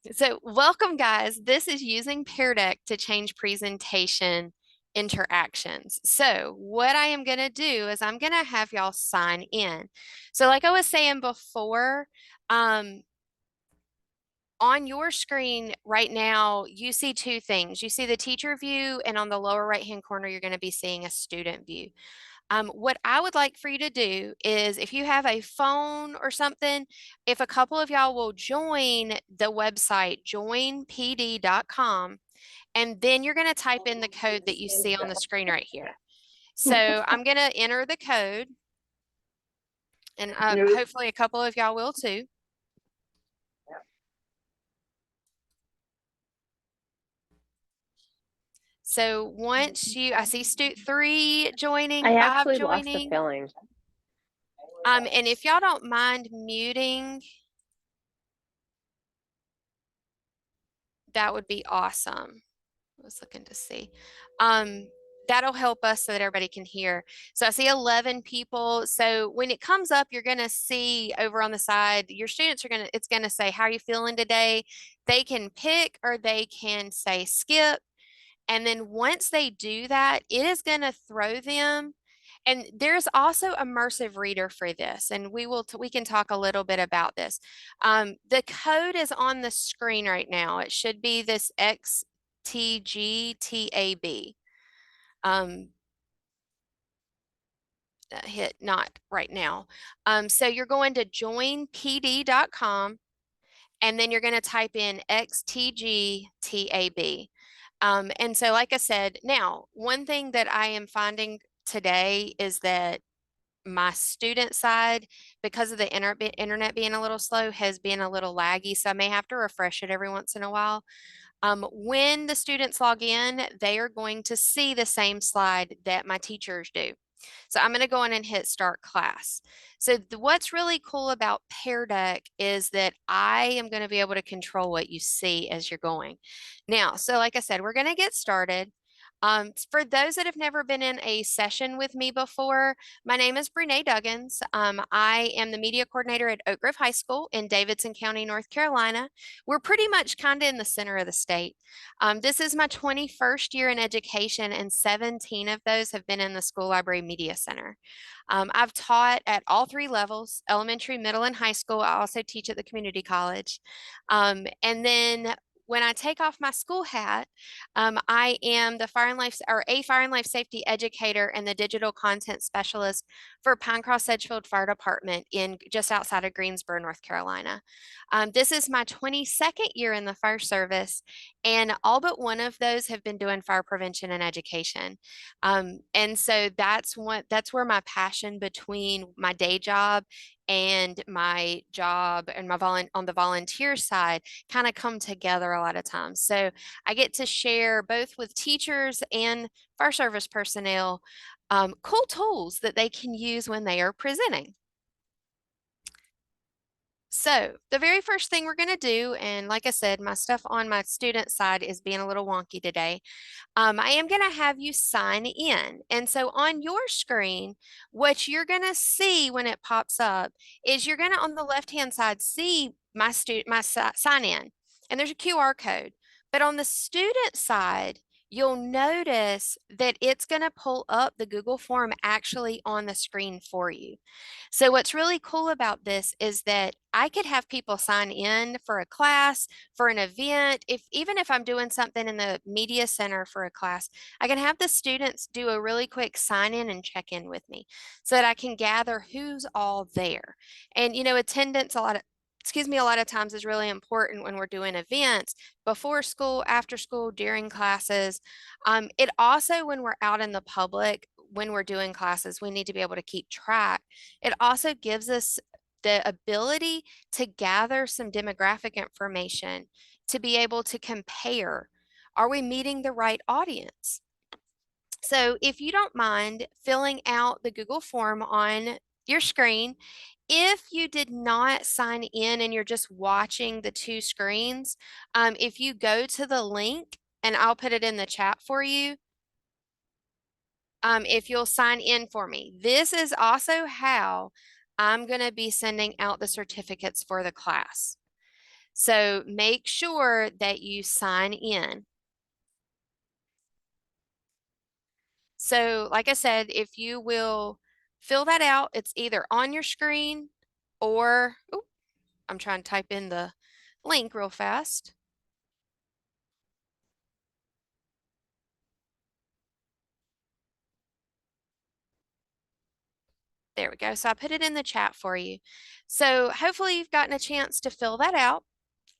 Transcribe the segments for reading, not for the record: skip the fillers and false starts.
So, welcome, guys. This is using Pear Deck to change presentation interactions. So, what I am going to do is I'm going to have y'all sign in. So, like I was saying before, um, on your screen right now, you see two things. You see the teacher view, and on the lower right-hand corner, you're going to be seeing a student view. What I would like for you to do is if you have a phone or something, if a couple of y'all will join the website, joinpd.com, and then you're going to type in the code that you see on the screen right here. So I'm going to enter the code, and hopefully a couple of y'all will too. So once I see 3 joining, I 5 actually lost the joining. filling. And if y'all don't mind muting, that would be awesome. I was looking to see. That'll help us so that everybody can hear. So I see 11 people. So when it comes up, you're going to see over on the side, your students it's going to say, how are you feeling today? They can pick or they can say skip. And then once they do that, it is going to throw them. And there's also immersive reader for this, and we can talk a little bit about this. The code is on the screen right now. It should be this XTGTAB. Hit not right now. So you're going to joinpd.com, and then you're going to type in XTGTAB. And so, like I said, now, one thing that I am finding today is that my student side, because of the internet being a little slow, has been a little laggy. So I may have to refresh it every once in a while. When the students log in, they are going to see the same slide that my teachers do. So I'm going to go in and hit start class. So what's really cool about Pear Deck is that I am going to be able to control what you see as you're going. Now, so like I said, we're going to get started. For those that have never been in a session with me before, my name is Brene Duggins. I am the media coordinator at Oak Grove High School in Davidson County, North Carolina. We're pretty much kind of in the center of the state. This is my 21st year in education, and 17 of those have been in the School Library Media Center. I've taught at all 3 levels, elementary, middle, and high school. I also teach at the community college. And then when I take off my school hat, I am the fire and life safety educator and the digital content specialist for Pinecross Edgefield Fire Department in just outside of Greensboro, North Carolina. This is my 22nd year in the fire service, and all but one of those have been doing fire prevention and education. And so that's where my passion between my day job and my job and on the volunteer side kind of come together a lot of times. So I get to share both with teachers and fire service personnel cool tools that they can use when they are presenting. So the very first thing we're going to do, and like I said, my stuff on my student side is being a little wonky today. I am going to have you sign in. And so on your screen, what you're going to see when it pops up is you're going to, on the left-hand side, see my sign in, and there's a QR code. But on the student side, you'll notice that it's going to pull up the Google form actually on the screen for you. So what's really cool about this is that I could have people sign in for a class, for an event, even if I'm doing something in the media center for a class, I can have the students do a really quick sign in and check in with me so that I can gather who's all there. And attendance a lot of times is really important when we're doing events before school, after school, during classes. It also, when we're out in the public, when we're doing classes, we need to be able to keep track. It also gives us the ability to gather some demographic information to be able to compare. Are we meeting the right audience? So if you don't mind filling out the Google form on your screen, if you did not sign in and you're just watching the 2 screens, if you go to the link, and I'll put it in the chat for you, if you'll sign in for me. This is also how I'm going to be sending out the certificates for the class. So make sure that you sign in. So like I said, if you will fill that out, it's either on your screen or, oh, I'm trying to type in the link real fast. There we go. So I put it in the chat for you. So hopefully you've gotten a chance to fill that out.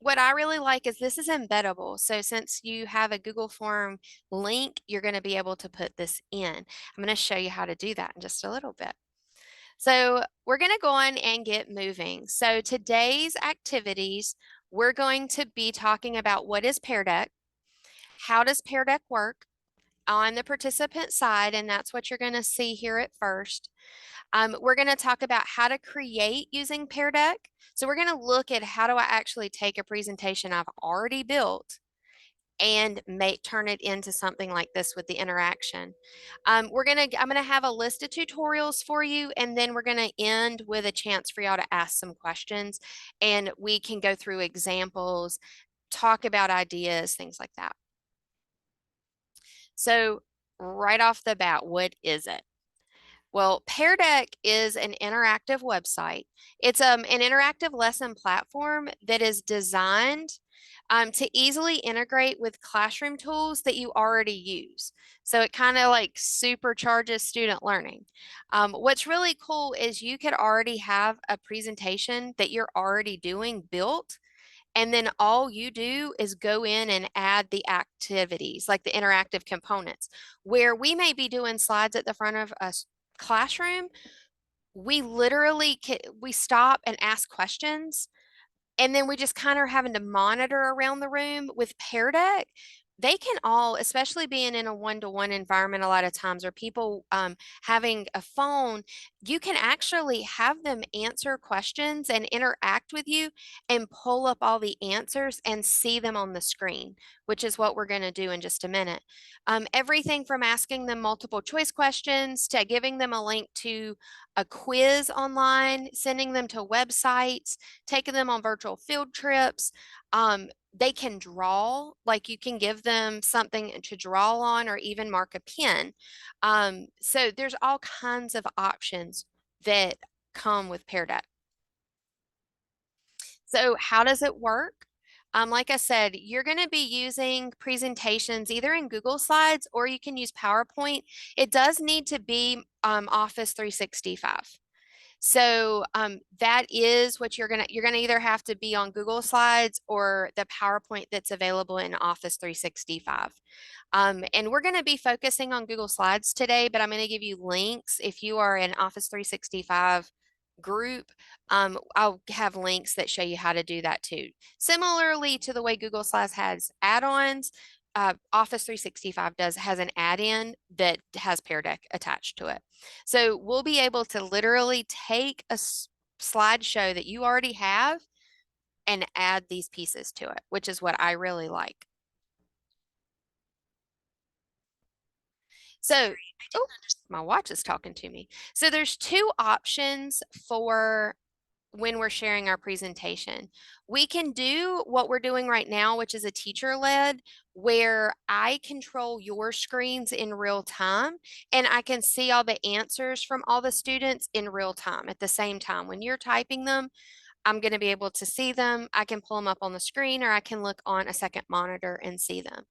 What I really like is this is embeddable. So since you have a Google Form link, you're going to be able to put this in. I'm going to show you how to do that in just a little bit. So we're going to go on and get moving. So today's activities, we're going to be talking about what is Pear Deck, how does Pear Deck work on the participant side, and that's what you're going to see here at first. We're going to talk about how to create using Pear Deck. So we're going to look at how do I actually take a presentation I've already built and turn it into something like this with the interaction. I'm gonna have a list of tutorials for you, and then we're gonna end with a chance for y'all to ask some questions, and we can go through examples, talk about ideas, things like that. So right off the bat, what is it? Well, Pear Deck is an interactive website. It's an interactive lesson platform that is designed to easily integrate with classroom tools that you already use. So it kind of like supercharges student learning. What's really cool is you could already have a presentation that you're already doing built, and then all you do is go in and add the activities, like the interactive components, where we may be doing slides at the front of a classroom. We literally we stop and ask questions, and then we just kind of are having to monitor around the room. With Pear Deck, they can all, especially being in a one-to-one environment a lot of times, or people having a phone, you can actually have them answer questions and interact with you and pull up all the answers and see them on the screen, which is what we're going to do in just a minute. Everything from asking them multiple choice questions to giving them a link to a quiz online, sending them to websites, taking them on virtual field trips. They can draw, like you can give them something to draw on or even mark a pen. So there's all kinds of options that come with Pear Deck. So how does it work? Like I said, you're going to be using presentations either in Google Slides or you can use PowerPoint. It does need to be Office 365. So that is what you're gonna either have to be on Google Slides or the PowerPoint that's available in Office 365. And we're going to be focusing on Google Slides today, but I'm going to give you links if you are an Office 365 group. I'll have links that show you how to do that too. Similarly to the way Google Slides has add-ons, Office 365 has an add-in that has Pear Deck attached to it. So we'll be able to literally take a slideshow that you already have and add these pieces to it, which is what I really like. So, oh, my watch is talking to me. So there's two options for when we're sharing our presentation. We can do what we're doing right now, which is a teacher-led, where I control your screens in real time and I can see all the answers from all the students in real time at the same time. When you're typing them, I'm going to be able to see them. I can pull them up on the screen or I can look on a second monitor and see them.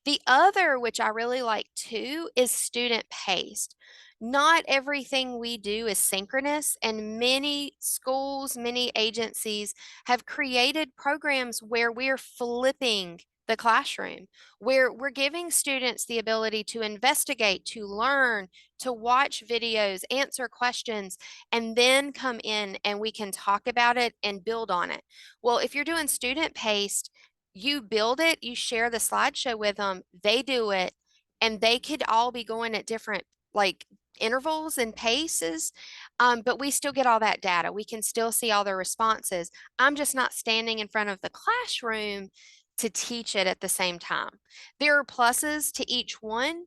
The other, which I really like too, is student paced. Not everything we do is synchronous, and many schools, many agencies have created programs where we're flipping the classroom, where we're giving students the ability to investigate, to learn, to watch videos, answer questions, and then come in and we can talk about it and build on it. Well, if you're doing student paced, you build it, you share the slideshow with them, they do it, and they could all be going at different like intervals and paces, but we still get all that data. We can still see all their responses. I'm just not standing in front of the classroom to teach it at the same time. There are pluses to each one.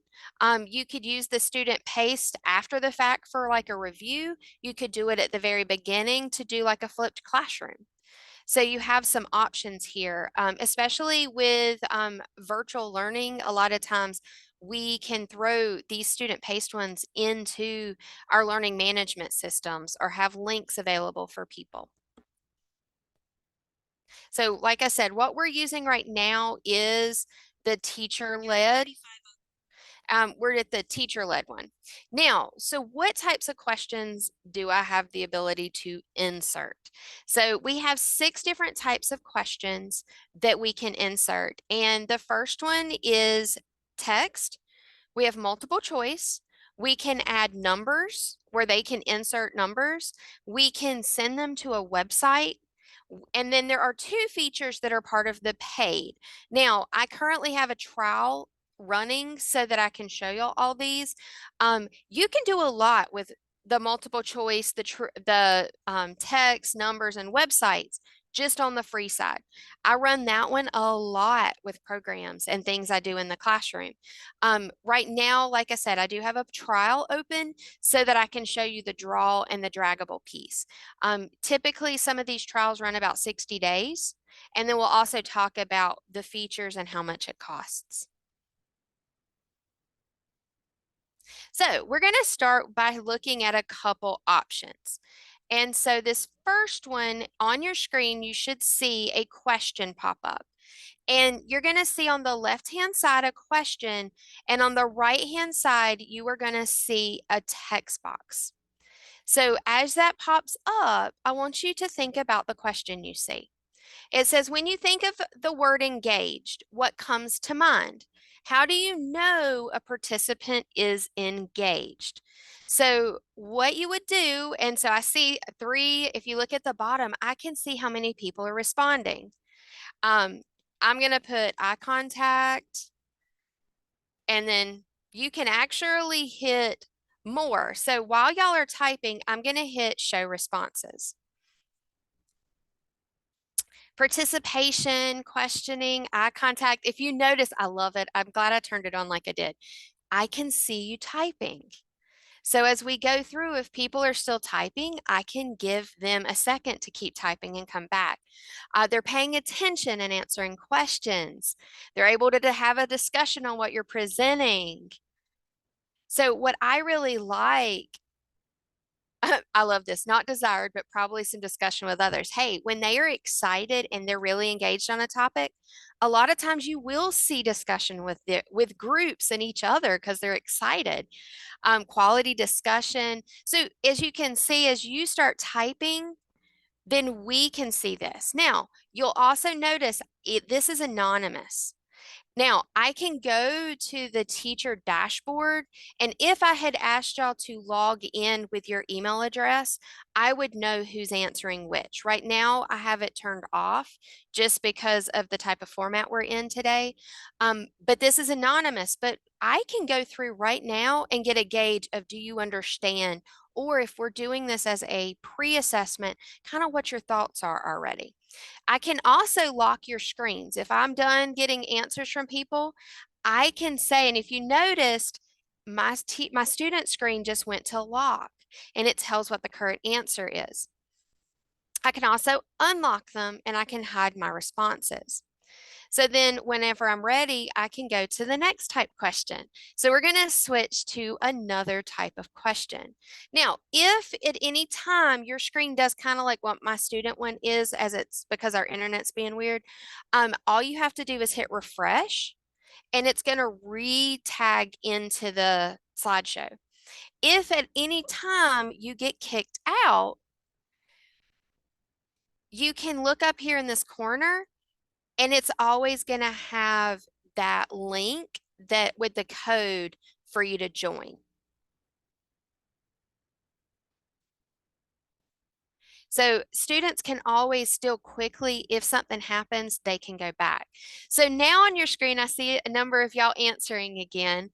You could use the student paced after the fact for like a review. You could do it at the very beginning to do like a flipped classroom. So you have some options here, especially with virtual learning. A lot of times we can throw these student-paced ones into our learning management systems or have links available for people. So like I said, what we're using right now is the teacher-led. We're at the teacher-led one. Now, so what types of questions do I have the ability to insert? So we have 6 different types of questions that we can insert. And the first one is text. We have multiple choice. We can add numbers where they can insert numbers. We can send them to a website. And then there are 2 features that are part of the paid. Now, I currently have a trial running so that I can show you all these. You can do a lot with the multiple choice, the text, numbers, and websites just on the free side. I run that one a lot with programs and things I do in the classroom. Right now, like I said, I do have a trial open so that I can show you the draw and the draggable piece. Typically, some of these trials run about 60 days, and then we'll also talk about the features and how much it costs. So we're going to start by looking at a couple options. And so this first one on your screen, you should see a question pop up. And you're going to see on the left-hand side a question, and on the right-hand side, you are going to see a text box. So as that pops up, I want you to think about the question you see. It says, when you think of the word engaged, what comes to mind? How do you know a participant is engaged? So what you would do, and so I see 3, if you look at the bottom, I can see how many people are responding. Um, I'm going to put eye contact, and then you can actually hit more. So while y'all are typing, I'm going to hit show responses. Participation, questioning, eye contact. If you notice, I love it. I'm glad I turned it on like I did. I can see you typing. So as we go through, if people are still typing, I can give them a second to keep typing and come back. They're paying attention and answering questions. They're able to have a discussion on what you're presenting. So what I really like, I love this, not desired, but probably some discussion with others. Hey, when they are excited and they're really engaged on a topic, a lot of times you will see discussion with groups and each other because they're excited. Quality discussion. So as you can see, as you start typing, then we can see this. Now, you'll also notice this is anonymous. Now, I can go to the teacher dashboard, and if I had asked y'all to log in with your email address, I would know who's answering which. Right now, I have it turned off just because of the type of format we're in today. But this is anonymous, but I can go through right now and get a gauge of do you understand, or if we're doing this as a pre-assessment, kind of what your thoughts are already. I can also lock your screens. If I'm done getting answers from people, I can say, and if you noticed, my student screen just went to lock and it tells what the current answer is. I can also unlock them and I can hide my responses. So then whenever I'm ready, I can go to the next type question. So we're going to switch to another type of question. Now, if at any time your screen does kind of like what my student one is, as it's because our internet's being weird, all you have to do is hit refresh and it's going to re-tag into the slideshow. If at any time you get kicked out, you can look up here in this corner and it's always going to have that link that with the code for you to join. So students can always still quickly, if something happens, they can go back. So now on your screen, I see a number of y'all answering again.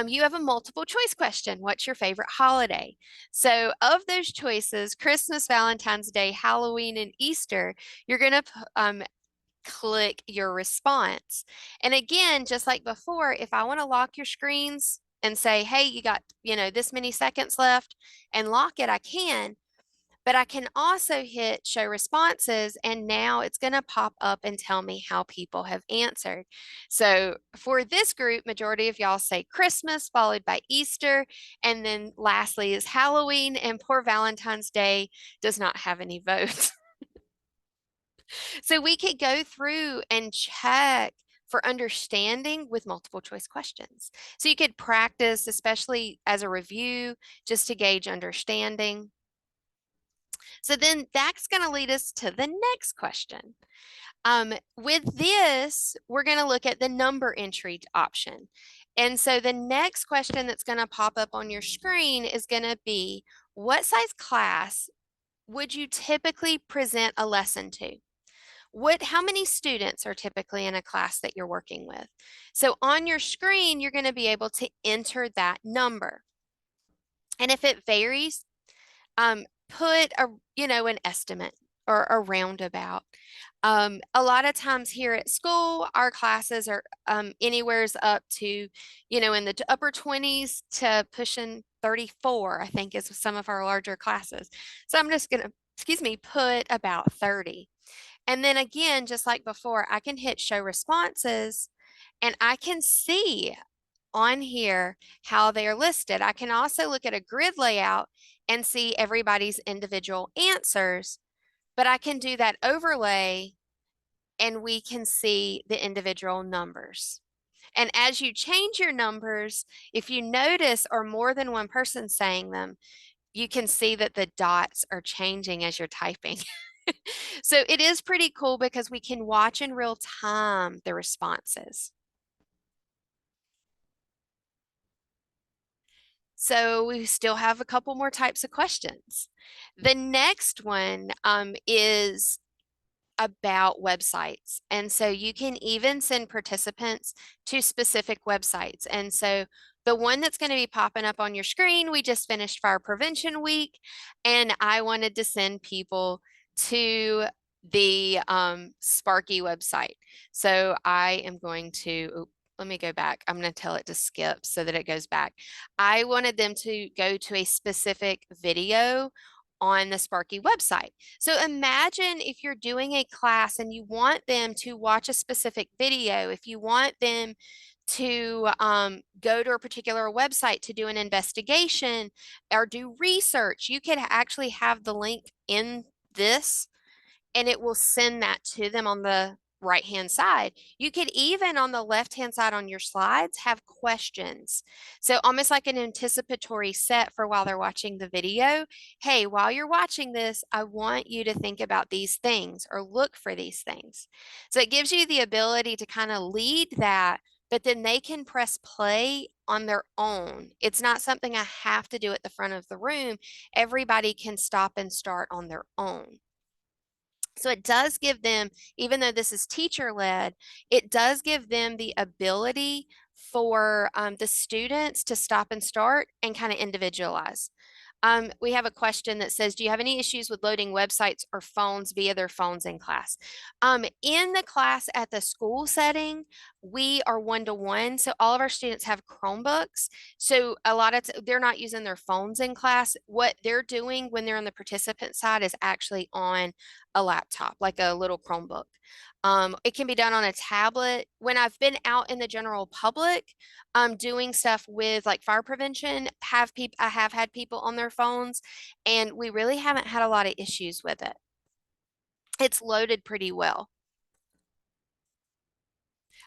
You have a multiple choice question. What's your favorite holiday? So of those choices, Christmas, Valentine's Day, Halloween, and Easter, you're going to click your response. And again, just like before, if I want to lock your screens and say, hey, you got, this many seconds left and lock it, I can. But I can also hit show responses, and now it's going to pop up and tell me how people have answered. So for this group, majority of y'all say Christmas, followed by Easter, and then lastly is Halloween, and poor Valentine's Day does not have any votes. So we could go through and check for understanding with multiple choice questions. So you could practice, especially as a review, just to gauge understanding. So then that's going to lead us to the next question. With this, we're going to look at the number entry option. And so the next question that's going to pop up on your screen is going to be, what size class would you typically present a lesson to? How many students are typically in a class that you're working with? So on your screen, you're going to be able to enter that number. And if it varies, put an estimate or a roundabout. A lot of times here at school, our classes are anywhere's up to, in the upper 20s to pushing 34, I think is some of our larger classes. So I'm just going to, put about 30. And then again, just like before, I can hit show responses and I can see on here how they're listed. I can also look at a grid layout and see everybody's individual answers, but I can do that overlay and we can see the individual numbers. And as you change your numbers, if you notice or more than one person saying them, you can see that the dots are changing as you're typing. So it is pretty cool because we can watch in real time the responses. So we still have a couple more types of questions. The next one is about websites. And so you can even send participants to specific websites. And so the one that's going to be popping up on your screen, we just finished Fire Prevention Week, and I wanted to send people to the Sparky website. So I am going to, let me go back. I'm going to tell it to skip so that it goes back. I wanted them to go to a specific video on the Sparky website. So imagine if you're doing a class and you want them to watch a specific video, if you want them to go to a particular website to do an investigation or do research, you could actually have the link in this and it will send that to them on the right hand side. You could even on the left hand side on your slides have questions. So almost like an anticipatory set for while they're watching the video. Hey, while you're watching this, I want you to think about these things or look for these things. So it gives you the ability to kind of lead that, but then they can press play on their own. It's not something I have to do at the front of the room. Everybody can stop and start on their own. So it does give them, even though this is teacher led, it does give them the ability for the students to stop and start and kind of individualize. We have a question that says, do you have any issues with loading websites or phones via their phones in class? In the class at the school setting, we are one-to-one. So all of our students have Chromebooks. So a lot of they're not using their phones in class. What they're doing when they're on the participant side is actually on a laptop, like a little Chromebook. It can be done on a tablet. When I've been out in the general public, doing stuff with like fire prevention, I have had people on their phones, and we really haven't had a lot of issues with it. It's loaded pretty well.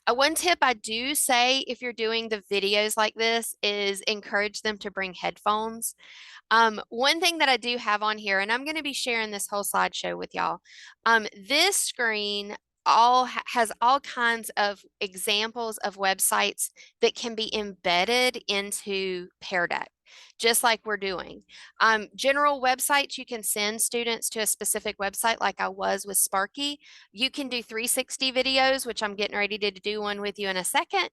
One tip I do say if you're doing the videos like this is encourage them to bring headphones. One thing that I do have on here, and I'm going to be sharing this whole slideshow with y'all. This screen has all kinds of examples of websites that can be embedded into Pear Deck, just like we're doing. General websites, you can send students to a specific website like I was with Sparky. You can do 360 videos, which I'm getting ready to do one with you in a second.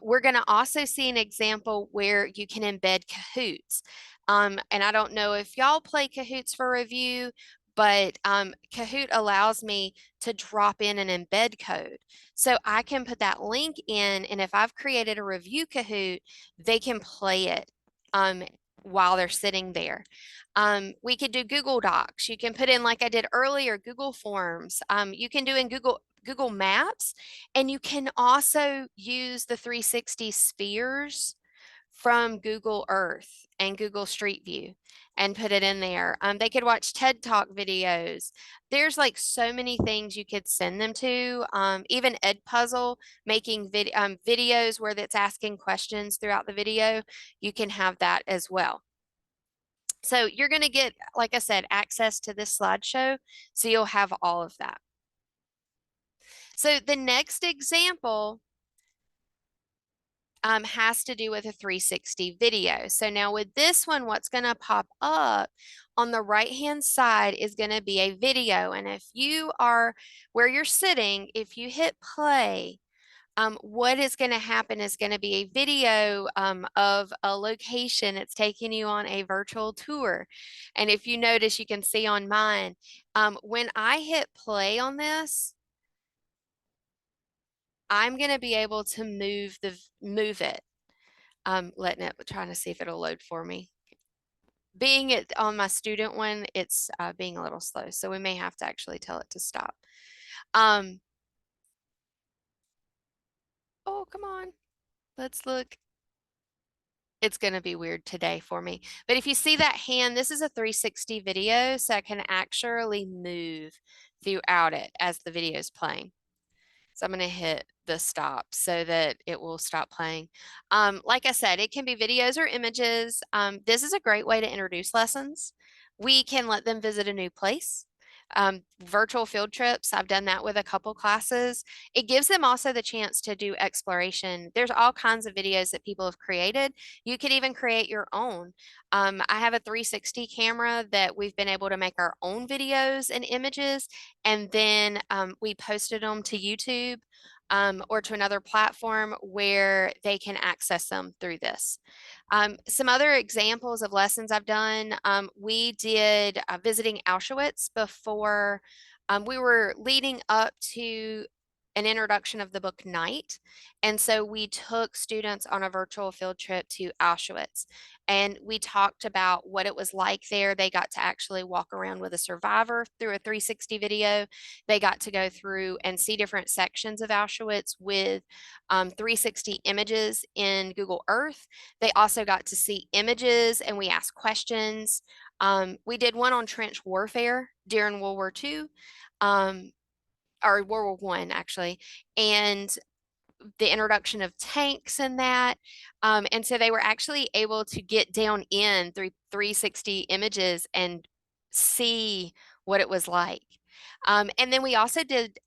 We're going to also see an example where you can embed Kahoots. And I don't know if y'all play Kahoots for review, but Kahoot allows me to drop in an embed code. So I can put that link in, and if I've created a review Kahoot, they can play it while they're sitting there. We could do Google Docs. You can put in, like I did earlier, Google Forms. You can do in Google Maps, and you can also use the 360 spheres from Google Earth and Google Street View and put it in there. They could watch TED Talk videos. There's like so many things you could send them to. Even Edpuzzle making videos where it's asking questions throughout the video, you can have that as well. So you're going to get, like I said, access to this slideshow. So you'll have all of that. So the next example has to do with a 360 video. So now with this one, what's going to pop up on the right-hand side is going to be a video. And if you are where you're sitting, if you hit play, what is going to happen is going to be a video of a location. It's taking you on a virtual tour. And if you notice, you can see on mine, when I hit play on this, I'm going to be able to move it. Letting it, trying to see if it'll load for me. Being it on my student one, it's being a little slow, so we may have to actually tell it to stop. Oh, come on. Let's look. It's going to be weird today for me. But if you see that hand, this is a 360 video, so I can actually move throughout it as the video is playing. So I'm going to hit the stop so that it will stop playing. Like I said, it can be videos or images. This is a great way to introduce lessons. We can let them visit a new place. Virtual field trips, I've done that with a couple classes. It gives them also the chance to do exploration. There's all kinds of videos that people have created. You could even create your own. I have a 360 camera that we've been able to make our own videos and images, and then we posted them to YouTube or to another platform where they can access them through this. Some other examples of lessons I've done, we did visiting Auschwitz before we were leading up to an introduction of the book Night. And so we took students on a virtual field trip to Auschwitz, and we talked about what it was like there. They got to actually walk around with a survivor through a 360 video. They got to go through and see different sections of Auschwitz with 360 images in Google Earth. They also got to see images, and we asked questions. We did one on trench warfare during World War II, or World War I actually, and the introduction of tanks and that. And so they were actually able to get down in through 360 images and see what it was like. And then we also did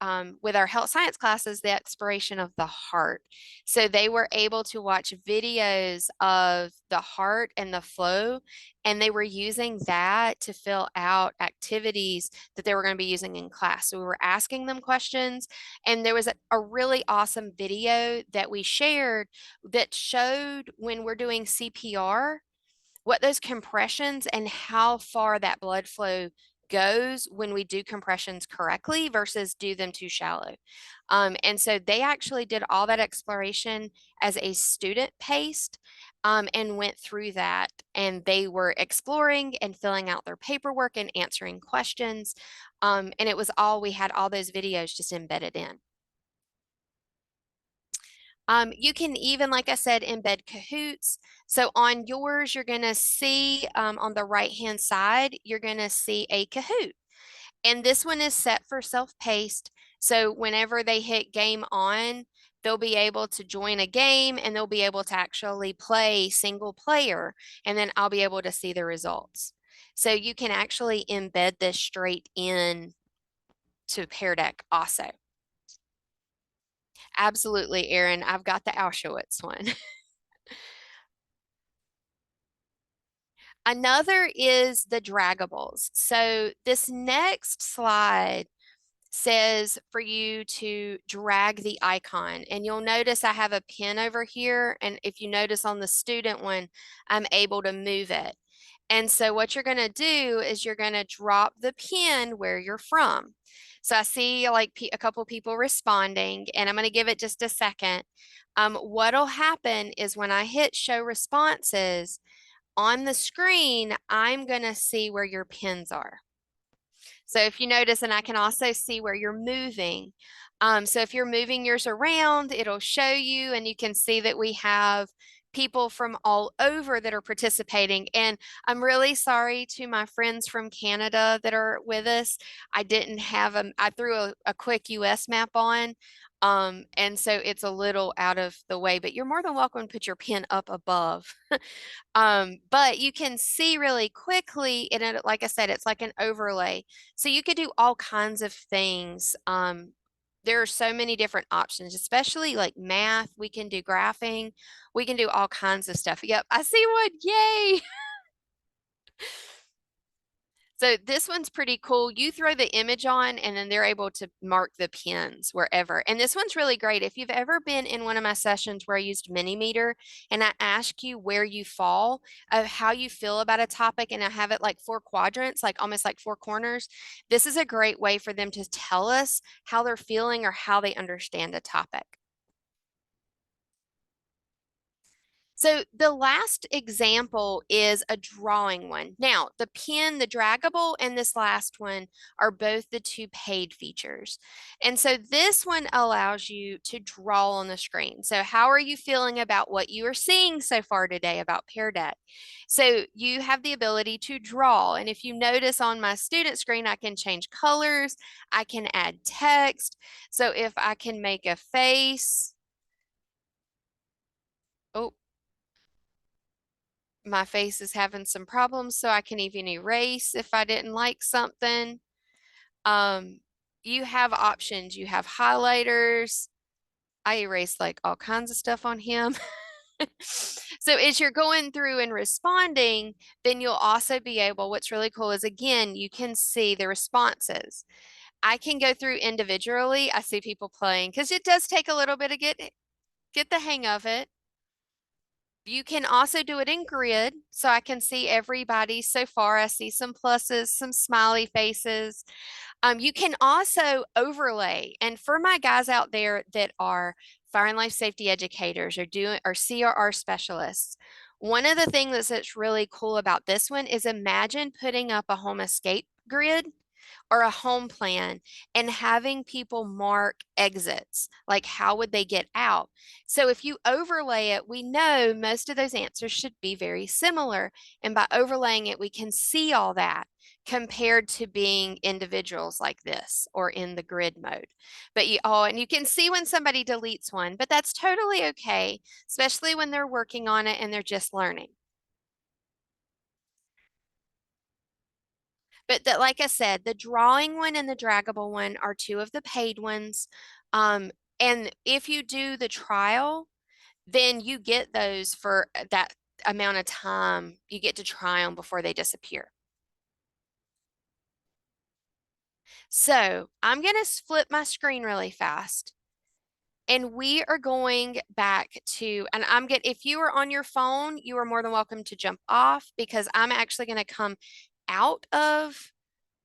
with our health science classes, the exploration of the heart. So they were able to watch videos of the heart and the flow, and they were using that to fill out activities that they were going to be using in class. So we were asking them questions, and there was a really awesome video that we shared that showed when we're doing CPR, what those compressions and how far that blood flow goes when we do compressions correctly versus do them too shallow. And so they actually did all that exploration as a student paced and went through that. And they were exploring and filling out their paperwork and answering questions. And it was all, we had all those videos just embedded in. You can even, like I said, embed Kahoots. So on yours, you're going to see on the right-hand side, you're going to see a Kahoot. And this one is set for self-paced. So whenever they hit game on, they'll be able to join a game, and they'll be able to actually play single player. And then I'll be able to see the results. So you can actually embed this straight in to Pear Deck also. Absolutely, Erin. I've got the Auschwitz one. Another is the draggables. So this next slide says for you to drag the icon, and you'll notice I have a pin over here, and if you notice on the student one, I'm able to move it. And so what you're going to do is you're going to drop the pin where you're from. So I see like a couple people responding, and I'm going to give it just a second. What'll happen is when I hit show responses, On the screen, I'm going to see where your pins are. So if you notice, and I can also see where you're moving. So if you're moving yours around, it'll show you, and you can see that we have people from all over that are participating. And I'm really sorry to my friends from Canada that are with us. I didn't have I threw a quick US map on. And so it's a little out of the way, but you're more than welcome to put your pin up above. But you can see really quickly, and it, like I said, it's like an overlay. So you could do all kinds of things. There are so many different options, especially like math. We can do graphing. We can do all kinds of stuff. Yep, I see one. Yay! So this one's pretty cool. You throw the image on and then they're able to mark the pins wherever. And this one's really great. If you've ever been in one of my sessions where I used Minimeter and I ask you where you fall, of how you feel about a topic, and I have it like 4 quadrants, like almost like 4 corners, this is a great way for them to tell us how they're feeling or how they understand a topic. So the last example is a drawing one. Now, the pen, the draggable, and this last one are both the 2 paid features. And so this one allows you to draw on the screen. So how are you feeling about what you are seeing so far today about Pear Deck? So you have the ability to draw. And if you notice on my student screen, I can change colors, I can add text. So if I can make a face, oh, my face is having some problems, so I can even erase if I didn't like something. Um, you have options. You have highlighters. I erased like all kinds of stuff on him. So as you're going through and responding, then you'll also be able, what's really cool is, again, you can see the responses. I can go through individually. I see people playing because it does take a little bit to get the hang of it. You can also do it in grid, so I can see everybody so far. I see some pluses, some smiley faces. You can also overlay, and for my guys out there that are fire and life safety educators or CRR specialists, one of the things that's really cool about this one is, imagine putting up a home escape grid or a home plan and having people mark exits, like how would they get out? So if you overlay it, we know most of those answers should be very similar. And by overlaying it, we can see all that compared to being individuals like this or in the grid mode. But and you can see when somebody deletes one, but that's totally okay, especially when they're working on it and they're just learning. But that, like I said, the drawing one and the draggable one are 2 of the paid ones. And if you do the trial, then you get those for that amount of time. You get to try them before they disappear. So I'm going to flip my screen really fast. And we are going back to, and if you are on your phone, you are more than welcome to jump off, because I'm actually going to come out of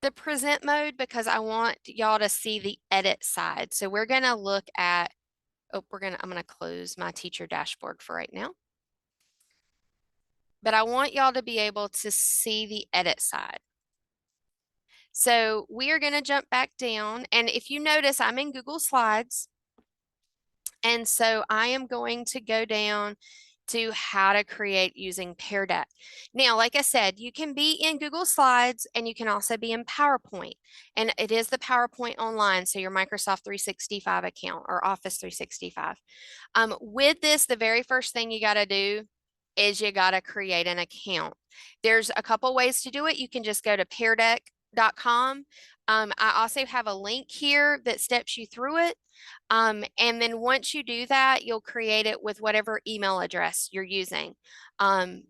the present mode because I want y'all to see the edit side. So we're going to look at, I'm going to close my teacher dashboard for right now. But I want y'all to be able to see the edit side. So we are going to jump back down. And if you notice, I'm in Google Slides. And so I am going to go down to how to create using Pear Deck. Now, like I said, you can be in Google Slides and you can also be in PowerPoint. And it is the PowerPoint online, so your Microsoft 365 account or Office 365. With this, the very first thing you got to do is you got to create an account. There's a couple ways to do it. You can just go to peardeck.com. I also have a link here that steps you through it. And then once you do that, you'll create it with whatever email address you're using. And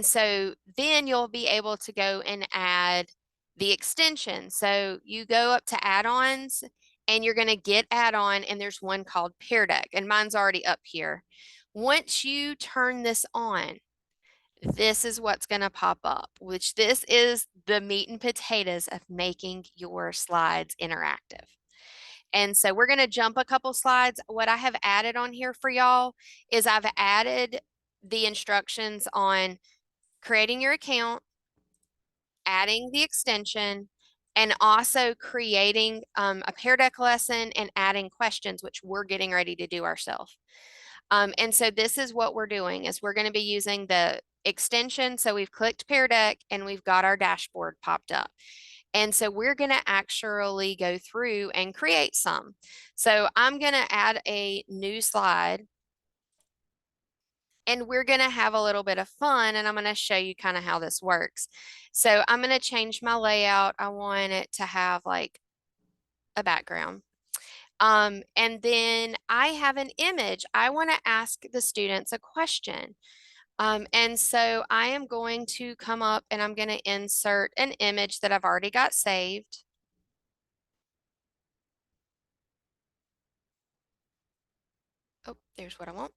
so then you'll be able to go and add the extension. So you go up to add-ons and you're going to get add-on, and there's one called Pear Deck, and mine's already up here. Once you turn this on, this is what's going to pop up, which this is the meat and potatoes of making your slides interactive. And so we're going to jump a couple slides. What I have added on here for y'all is I've added the instructions on creating your account, adding the extension, and also creating a Pear Deck lesson and adding questions, which we're getting ready to do ourselves. And so this is what we're doing is we're going to be using the extension. So we've clicked Pear Deck and we've got our dashboard popped up. And so we're going to actually go through and create some. So I'm going to add a new slide and we're going to have a little bit of fun and I'm going to show you kind of how this works. So I'm going to change my layout. I want it to have like a background. And then I have an image. I want to ask the students a question. And so I am going to come up and I'm going to insert an image that I've already got saved. Oh, there's what I want.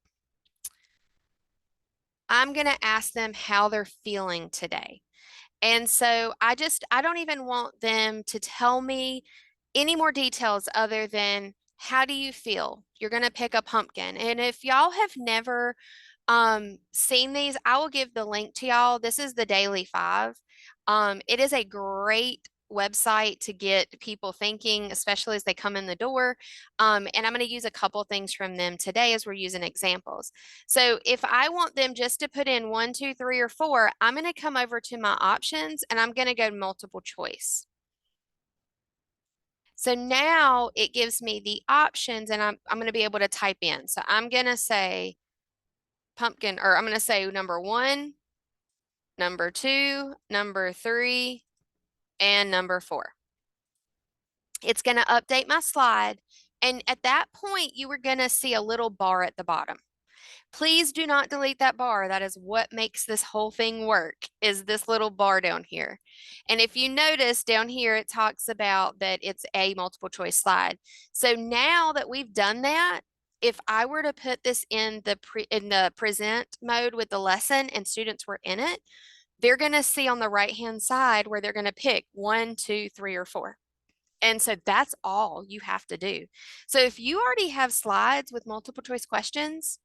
I'm going to ask them how they're feeling today. And so I don't even want them to tell me any more details other than how do you feel? You're going to pick a pumpkin. And if y'all have never seen these, I will give the link to y'all. This is the Daily Five. It is a great website to get people thinking, especially as they come in the door. And I'm going to use a couple things from them today as we're using examples. So if I want them just to put in 1, 2, 3, or 4, I'm going to come over to my options and I'm going to go multiple choice. So now it gives me the options and I'm going to be able to type in. So I'm going to say pumpkin, or I'm going to say number 1, number 2, number 3, and number 4. It's going to update my slide. And at that point, you are going to see a little bar at the bottom. Please do not delete that bar. That is what makes this whole thing work, is this little bar down here. And if you notice down here, it talks about that it's a multiple choice slide. So now that we've done that, if I were to put this in the present mode with the lesson and students were in it, they're going to see on the right-hand side where they're going to pick 1, 2, 3, or 4. And so that's all you have to do. So if you already have slides with multiple choice questions,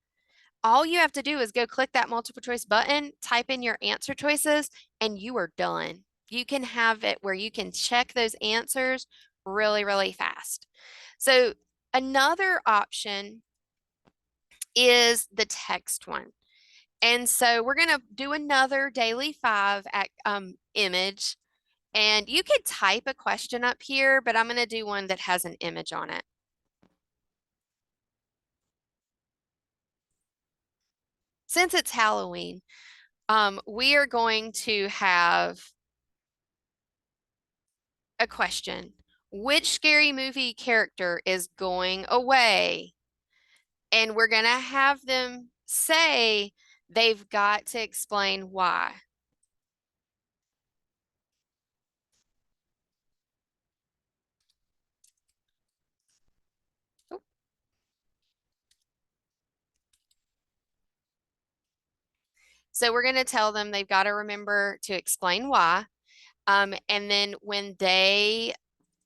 all you have to do is go click that multiple choice button, type in your answer choices, and you are done. You can have it where you can check those answers really, really fast. So another option is the text one. And so we're going to do another Daily Five image. And you could type a question up here, but I'm going to do one that has an image on it. Since it's Halloween, we are going to have a question. Which scary movie character is going away? And we're going to have them say they've got to explain why. So we're going to tell them they've got to remember to explain why. And then when they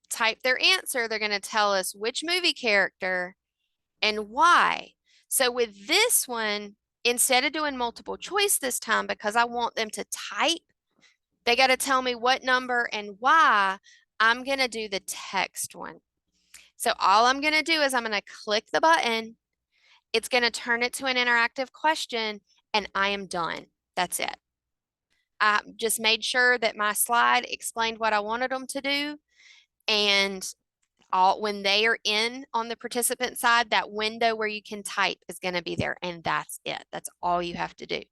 type their answer, they're going to tell us which movie character and why. So with this one, instead of doing multiple choice this time, because I want them to type, they got to tell me what number and why. I'm going to do the text one. So all I'm going to do is I'm going to click the button. It's going to turn it to an interactive question and I am done. That's it. I just made sure that my slide explained what I wanted them to do. And when they are in on the participant side, that window where you can type is going to be there. And that's it. That's all you have to do.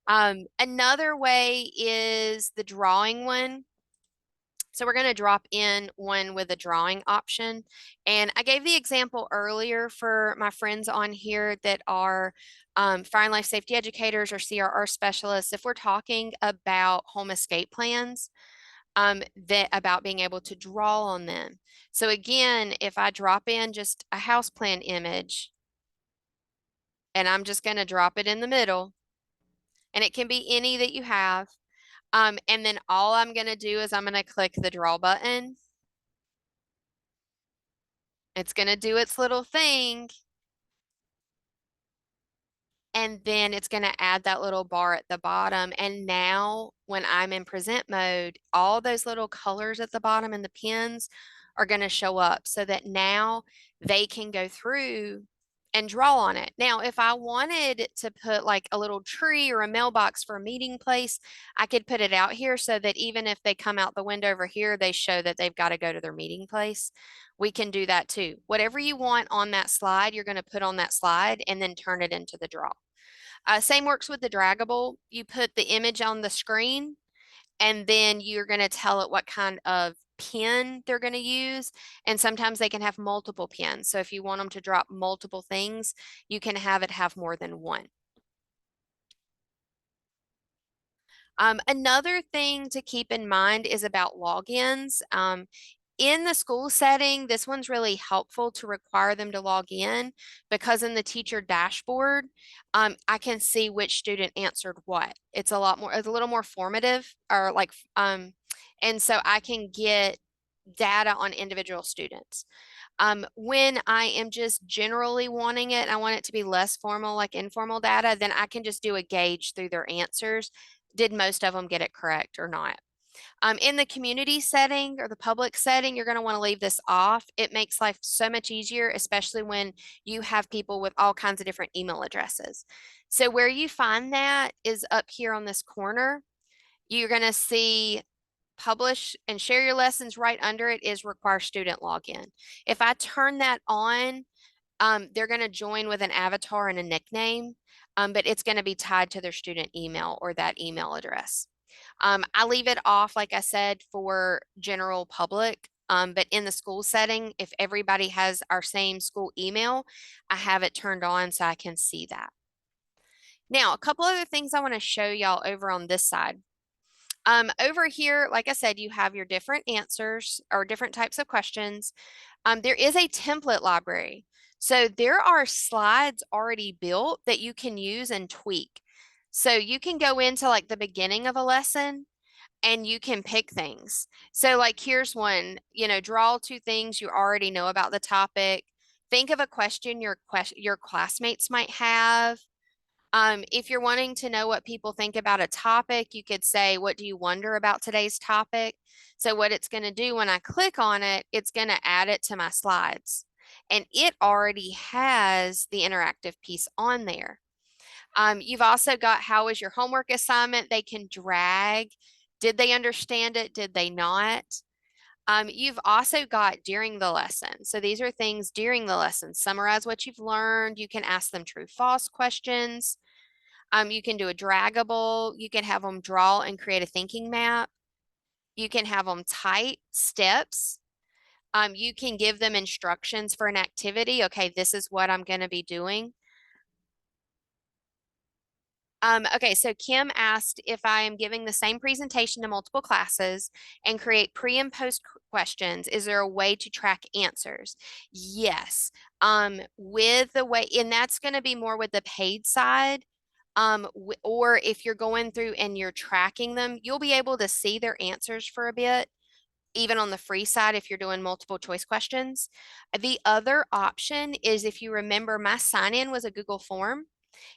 Another way is the drawing one. So we're going to drop in one with a drawing option. And I gave the example earlier for my friends on here that are fire and life safety educators or CRR specialists. If we're talking about home escape plans, that about being able to draw on them. So again, if I drop in just a house plan image, and I'm just going to drop it in the middle, and it can be any that you have. And then all I'm going to do is I'm going to click the draw button. It's going to do its little thing. and then it's going to add that little bar at the bottom. And now when I'm in present mode, all those little colors at the bottom and the pins are going to show up so that now they can go through and draw on it. Now, if I wanted to put like a little tree or a mailbox for a meeting place, I could put it out here so that even if they come out the window over here, they show that they've got to go to their meeting place. We can do that too. Whatever you want on that slide, you're going to put on that slide and then turn it into the draw. Same works with the draggable. You put the image on the screen and then you're going to tell it what kind of pin they're going to use. And sometimes they can have multiple pins. So if you want them to drop multiple things, you can have it have more than one. Another thing to keep in mind is about logins. In the school setting, this one's really helpful to require them to log in because in the teacher dashboard, I can see which student answered what. It's a little more formative or like, and so I can get data on individual students. When I am just generally wanting it, I want it to be less formal, like informal data, then I can just do a gauge through their answers. Did most of them get it correct or not? In the community setting or the public setting, you're going to want to leave this off. It makes life so much easier, especially when you have people with all kinds of different email addresses. So where you find that is up here on this corner. You're going to see publish and share your lessons. Right under it is require student login. If I turn that on, they're going to join with an avatar and a nickname, but it's going to be tied to their student email or that email address. I leave it off, like I said, for general public, but in the school setting, if everybody has our same school email, I have it turned on so I can see that. Now, a couple other things I want to show y'all over on this side. Over here, like I said, you have your different answers or different types of questions. There is a template library. So there are slides already built that you can use and tweak. So you can go into like the beginning of a lesson and you can pick things. So like here's one, draw two things you already know about the topic. Think of a question your classmates might have. If you're wanting to know what people think about a topic, you could say, what do you wonder about today's topic? So what it's going to do when I click on it, it's going to add it to my slides. And it already has the interactive piece on there. You've also got how was your homework assignment? They can drag. Did they understand it? Did they not? You've also got during the lesson. So these are things during the lesson. Summarize what you've learned. You can ask them true, false questions. You can do a draggable. You can have them draw and create a thinking map. You can have them type steps. You can give them instructions for an activity. Okay, this is what I'm going to be doing. Okay, so Kim asked if I am giving the same presentation to multiple classes and create pre and post questions, is there a way to track answers? Yes. With the way, and that's going to be more with the paid side. Or if you're going through and you're tracking them, you'll be able to see their answers for a bit, even on the free side if you're doing multiple choice questions. The other option is if you remember, my sign-in was a Google form.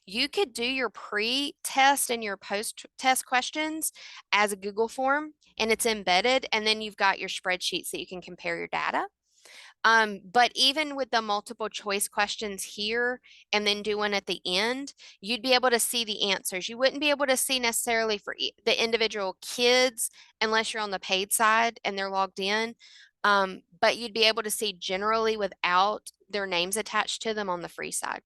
You could do your pre-test and your post-test questions as a Google form and it's embedded, and then you've got your spreadsheets that you can compare your data. But even with the multiple choice questions here and then do one at the end, you'd be able to see the answers. You wouldn't be able to see necessarily for the individual kids unless you're on the paid side and they're logged in. But you'd be able to see generally without their names attached to them on the free side.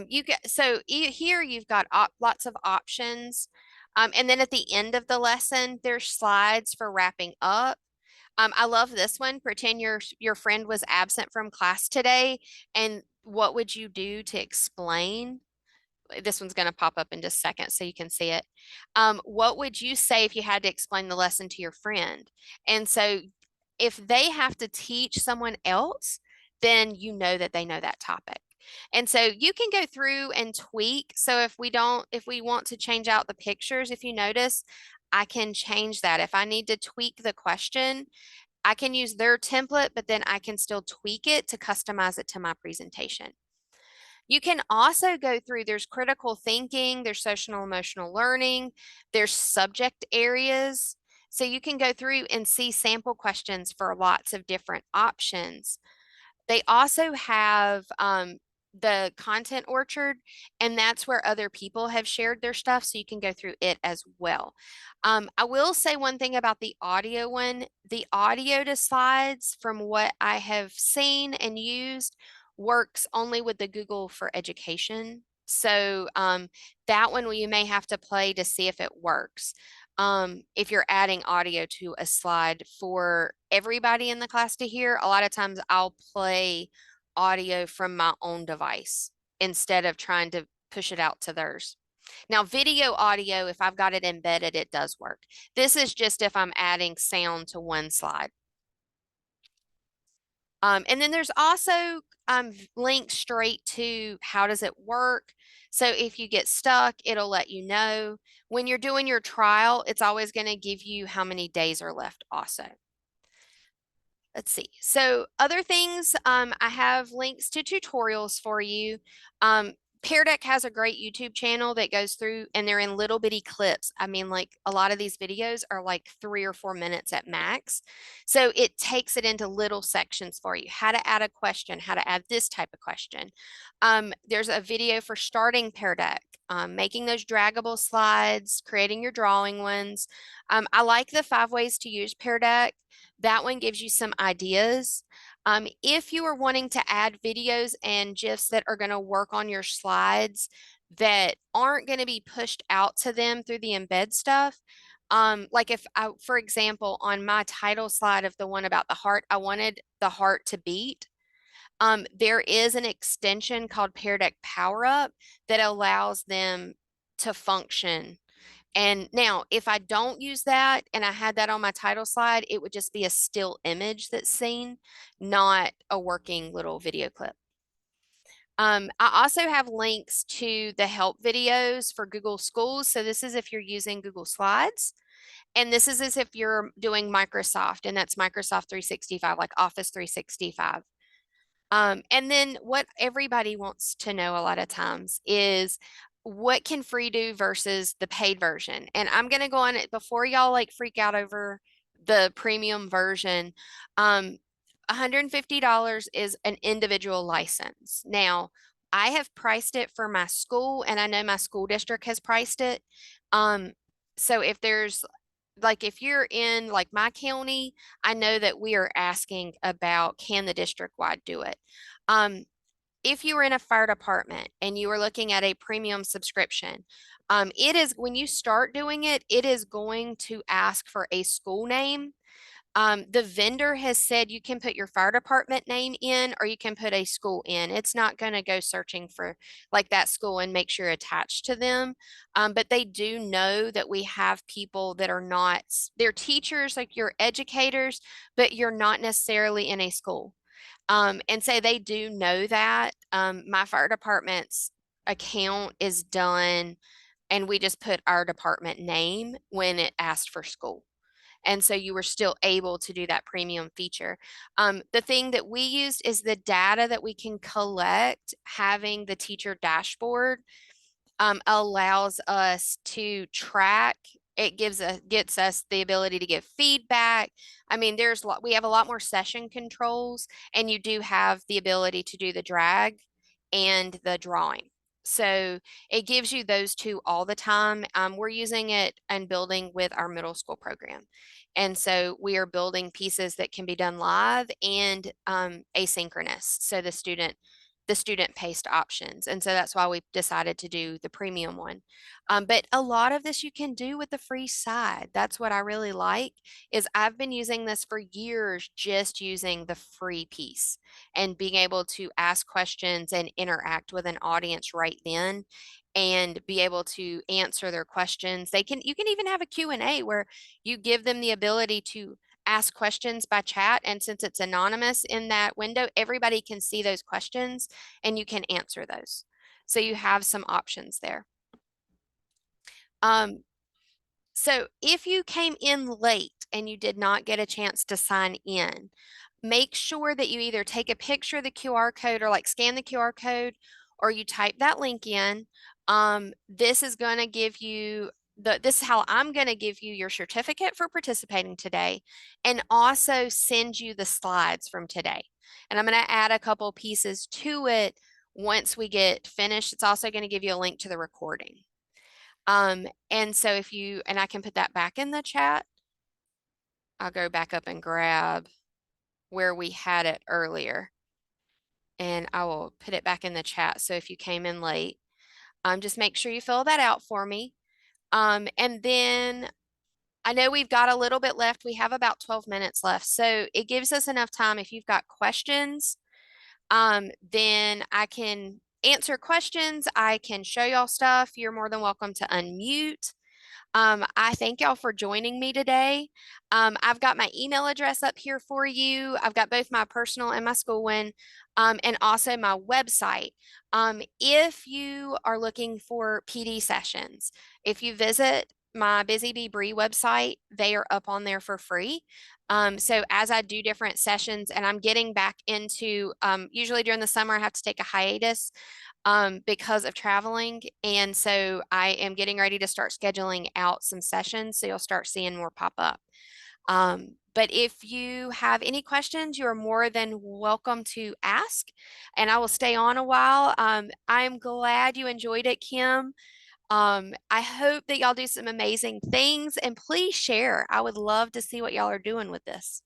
Here you've got lots of options. And then at the end of the lesson, there's slides for wrapping up. I love this one. Pretend your friend was absent from class today, and what would you do to explain? This one's going to pop up in just a second so you can see it. What would you say if you had to explain the lesson to your friend? And so if they have to teach someone else, then you know that they know that topic. And so you can go through and tweak. So if we want to change out the pictures, if you notice, I can change that. If I need to tweak the question, I can use their template, but then I can still tweak it to customize it to my presentation. You can also go through, there's critical thinking, there's social emotional learning, there's subject areas. So you can go through and see sample questions for lots of different options. They also have the content orchard, and that's where other people have shared their stuff, so you can go through it as well. I will say one thing about the audio one. The audio to slides, from what I have seen and used, works only with the Google for Education. So that one you may have to play to see if it works. If you're adding audio to a slide for everybody in the class to hear, a lot of times I'll play audio from my own device instead of trying to push it out to theirs. Now, video audio, if I've got it embedded, it does work. This is just if I'm adding sound to one slide. And then there's also links straight to how does it work. So if you get stuck, it'll let you know. When you're doing your trial, it's always going to give you how many days are left also. Let's see. So other things, I have links to tutorials for you. Pear Deck has a great YouTube channel that goes through, and they're in little bitty clips. I mean, like a lot of these videos are like 3 or 4 minutes at max. So it takes it into little sections for you. How to add a question, how to add this type of question. There's a video for starting Pear Deck, making those draggable slides, creating your drawing ones. I like the 5 ways to use Pear Deck. That one gives you some ideas. If you are wanting to add videos and GIFs that are going to work on your slides that aren't going to be pushed out to them through the embed stuff, like if I, for example, on my title slide of the one about the heart, I wanted the heart to beat. There is an extension called Pear Deck Power Up that allows them to function. And now, if I don't use that and I had that on my title slide, it would just be a still image that's seen, not a working little video clip. I also have links to the help videos for Google Schools. So this is if you're using Google Slides. And this is as if you're doing Microsoft, and that's Microsoft 365, like Office 365. And then what everybody wants to know a lot of times is what can free do versus the paid version. And I'm going to go on it before y'all like freak out over the premium version. $150 is an individual license. Now, I have priced it for my school, and I know my school district has priced it. Um, so if there's like if you're in like my county, I know that we are asking about can the district wide do it. Um, if you were in a fire department and you were looking at a premium subscription, it is when you start doing it, it is going to ask for a school name. The vendor has said you can put your fire department name in or you can put a school in. It's not going to go searching for like that school and make sure you're attached to them. But they do know that we have people that are not, they're teachers, like you're educators, but you're not necessarily in a school. And so they do know that. My fire department's account is done, and we just put our department name when it asked for school. And so you were still able to do that premium feature. The thing that we used is the data that we can collect having the teacher dashboard allows us to track. It gets us the ability to give feedback. I mean, we have a lot more session controls, and you do have the ability to do the drag and the drawing. So it gives you those two all the time. We're using it and building with our middle school program. And so we are building pieces that can be done live and asynchronous. So the student paced options. And so that's why we decided to do the premium one. But a lot of this you can do with the free side. That's what I really like is I've been using this for years, just using the free piece and being able to ask questions and interact with an audience right then and be able to answer their questions. You can even have a Q&A where you give them the ability to ask questions by chat. And since it's anonymous in that window, everybody can see those questions and you can answer those. So you have some options there. So if you came in late and you did not get a chance to sign in, make sure that you either take a picture of the QR code or like scan the QR code or you type that link in, this is going to give you this is how I'm going to give you your certificate for participating today and also send you the slides from today. And I'm going to add a couple pieces to it once we get finished. It's also going to give you a link to the recording. And so if you, and I can put that back in the chat. I'll go back up and grab where we had it earlier, and I will put it back in the chat. So if you came in late, just make sure you fill that out for me. And then I know we've got a little bit left. We have about 12 minutes left. So it gives us enough time. If you've got questions, then I can answer questions. I can show y'all stuff. You're more than welcome to unmute. I thank y'all for joining me today. I've got my email address up here for you. I've got both my personal and my school one, and also my website. If you are looking for PD sessions, if you visit my Busy Bee Bree website, they are up on there for free. So as I do different sessions and I'm getting back into, usually during the summer, I have to take a hiatus because of traveling. And so I am getting ready to start scheduling out some sessions. So you'll start seeing more pop up. But if you have any questions, you are more than welcome to ask, and I will stay on a while. I'm glad you enjoyed it, Kim. I hope that y'all do some amazing things, and please share. I would love to see what y'all are doing with this.